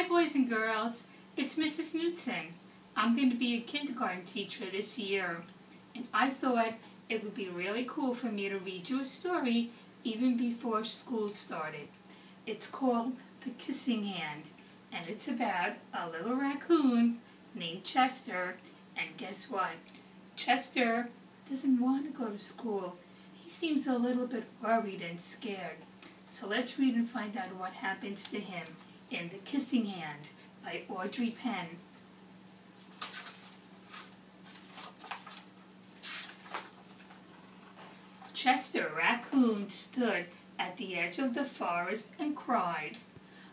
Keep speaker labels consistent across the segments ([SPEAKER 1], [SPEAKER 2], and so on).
[SPEAKER 1] boys and girls, it's Mrs. Knudsen. I'm going to be a kindergarten teacher this year, and I thought it would be really cool for me to read you a story even before school started. It's called The Kissing Hand, and it's about a little raccoon named Chester, and guess what? Chester doesn't want to go to school. He seems a little bit worried and scared. So let's read and find out what happens to him in The Kissing Hand by Audrey Penn. Chester Raccoon stood at the edge of the forest and cried.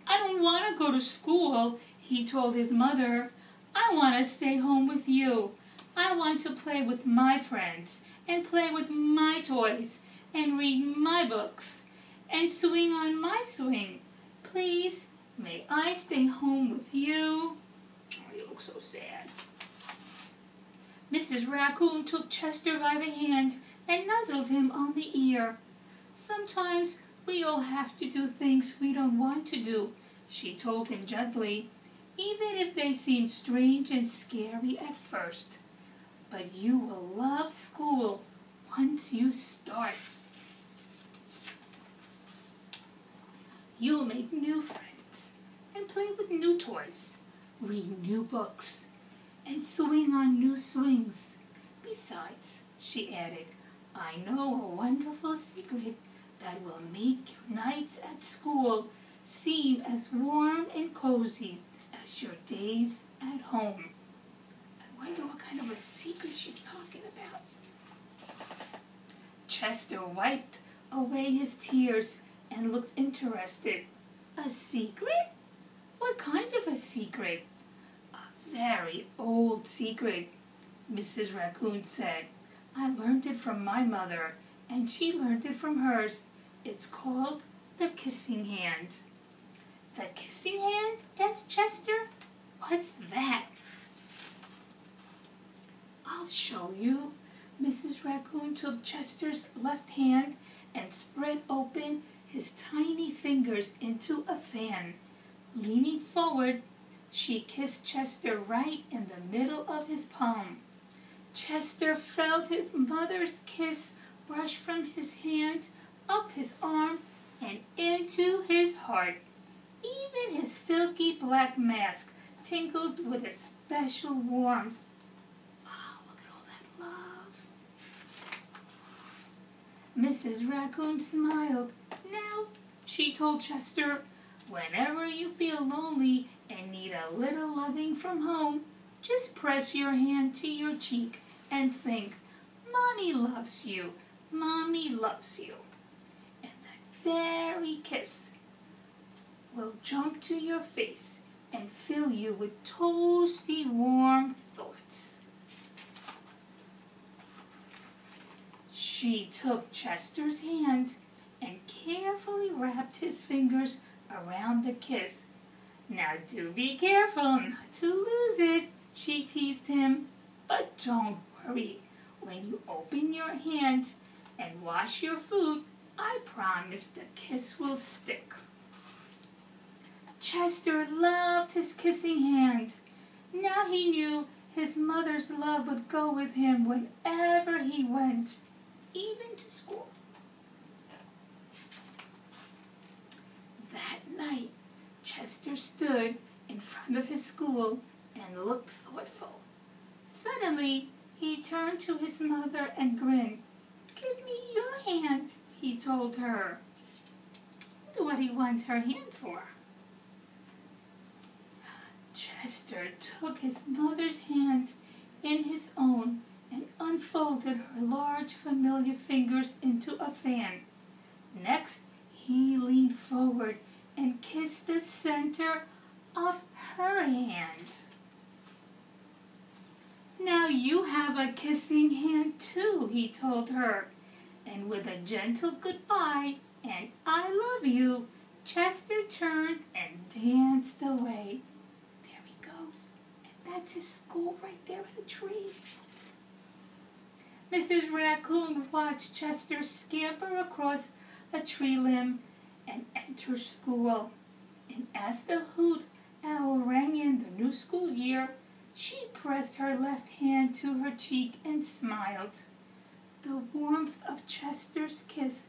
[SPEAKER 1] "I don't want to go to school," he told his mother. "I want to stay home with you. I want to play with my friends and play with my toys and read my books and swing on my swing. Please, may I stay home with you?" Oh, you look so sad. Mrs. Raccoon took Chester by the hand and nuzzled him on the ear. "Sometimes we all have to do things we don't want to do," she told him gently, "even if they seem strange and scary at first. But you will love school once you start. You'll make new friends and play with new toys, read new books, and swing on new swings. Besides," she added, "I know a wonderful secret that will make your nights at school seem as warm and cozy as your days at home." I wonder what kind of a secret she's talking about. Chester wiped away his tears and looked interested. "A secret? What kind of a secret?" "A very old secret," Mrs. Raccoon said. "I learned it from my mother, and she learned it from hers. It's called the Kissing Hand." "The Kissing Hand?" asked Chester. "What's that?" "I'll show you." Mrs. Raccoon took Chester's left hand and spread open his tiny fingers into a fan. Leaning forward, she kissed Chester right in the middle of his palm. Chester felt his mother's kiss rush from his hand, up his arm, and into his heart. Even his silky black mask tingled with a special warmth. Oh, look at all that love. Mrs. Raccoon smiled. "Now," she told Chester, "whenever you feel lonely and need a little loving from home, just press your hand to your cheek and think, 'Mommy loves you, Mommy loves you.' And that very kiss will jump to your face and fill you with toasty warm thoughts." She took Chester's hand and carefully wrapped his fingers around the kiss. "Now do be careful not to lose it," she teased him. "But don't worry. When you open your hand and wash your food, I promise the kiss will stick." Chester loved his kissing hand. Now he knew his mother's love would go with him whenever he went, even to school. That night, Chester stood in front of his school and looked thoughtful. Suddenly, he turned to his mother and grinned. "Give me your hand," he told her. What do he want her hand for? Chester took his mother's hand in his own and unfolded her large familiar fingers into a fan. Next, he leaned forward and kissed the center of her hand. "Now you have a kissing hand too," he told her. And with a gentle goodbye and "I love you," Chester turned and danced away. There he goes. And that's his school right there in the tree. Mrs. Raccoon watched Chester scamper across a tree limb and enter school. And as the hoot bell rang in the new school year, she pressed her left hand to her cheek and smiled. The warmth of Chester's kiss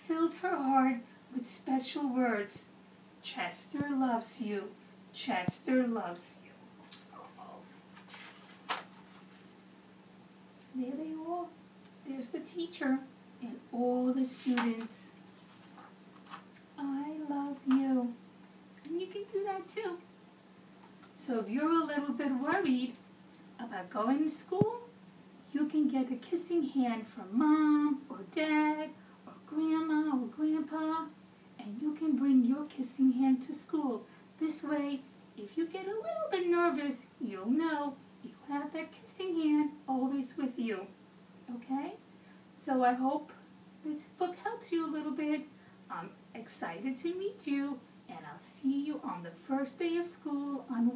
[SPEAKER 1] filled her heart with special words. Chester loves you. Chester loves you. There they are. There's the teacher and all the students. I love you. And you can do that too. So if you're a little bit worried about going to school, you can get a kissing hand from Mom or Dad or Grandma or Grandpa, and you can bring your kissing hand to school. This way, if you get a little bit nervous, you'll know you have that kissing hand always with you. Okay? So I hope this book helps you a little bit. I'm excited to meet you, and I'll see you on the first day of school on